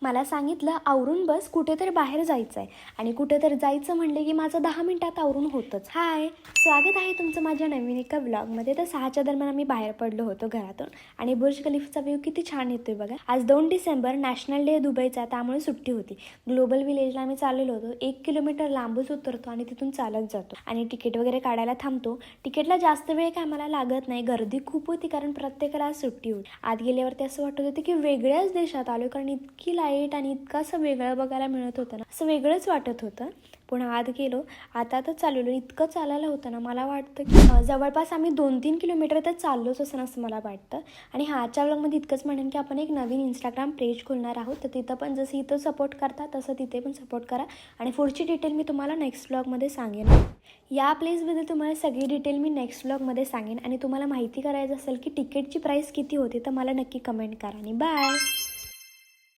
मला सांगितलं आवरून बस, कुठेतरी बाहेर जायचं आहे आणि कुठेतरी जायचं म्हणले की माझं 10 मिनिटात आवरून होतंच. हाय, स्वागत आहे तुमचं माझ्या नवीन एका व्लॉगमध्ये. तर 6च्या दरम्यान आम्ही बाहेर पडलो होतो घरातून आणि बुर्ज खलिफाचा व्ह्यू किती छान येतोय बघा. आज 2 डिसेंबर नॅशनल डे दुबईचा, त्यामुळे सुट्टी होती. ग्लोबल विलेजला आम्ही चाललेलो होतो. 1 किलोमीटर लांबच उतरतो आणि तिथून चालत जातो आणि तिकीट वगैरे काढायला थांबतो. तिकीटला जास्त वेळ काय मला लागत नाही, गर्दी खूप होती कारण प्रत्येकाला आज सुट्टी होती. आत गेल्यावरती असं वाटत होतं की वेगळ्याच देशात आलो, कारण इतकी लाईट आणि इतकं असं वेगळं बघायला मिळत होतं ना, असं वेगळंच वाटत होतं. पुन्हा आत गेलो, आता तर चाललेलो, इतकं चालायला होतं ना, मला वाटतं की जवळपास आम्ही 2-3 किलोमीटर तर चाललोच असं मला वाटतं. आणि आजच्या व्लॉगमध्ये इतकंच म्हणेन की आपण एक नवीन इंस्टाग्राम पेज खोलणार आहोत, तर तिथं पण जसं इथं सपोर्ट करता तसं तिथे पण सपोर्ट करा आणि पुढची डिटेल मी तुम्हाला नेक्स्ट व्लॉगमध्ये सांगेन. या प्लेसबद्दल तुम्हाला सगळी डिटेल मी नेक्स्ट व्लॉगमध्ये सांगेन आणि तुम्हाला माहिती करायचं असेल की तिकीटची प्राईस किती होती तर मला नक्की कमेंट करा आणि बाय.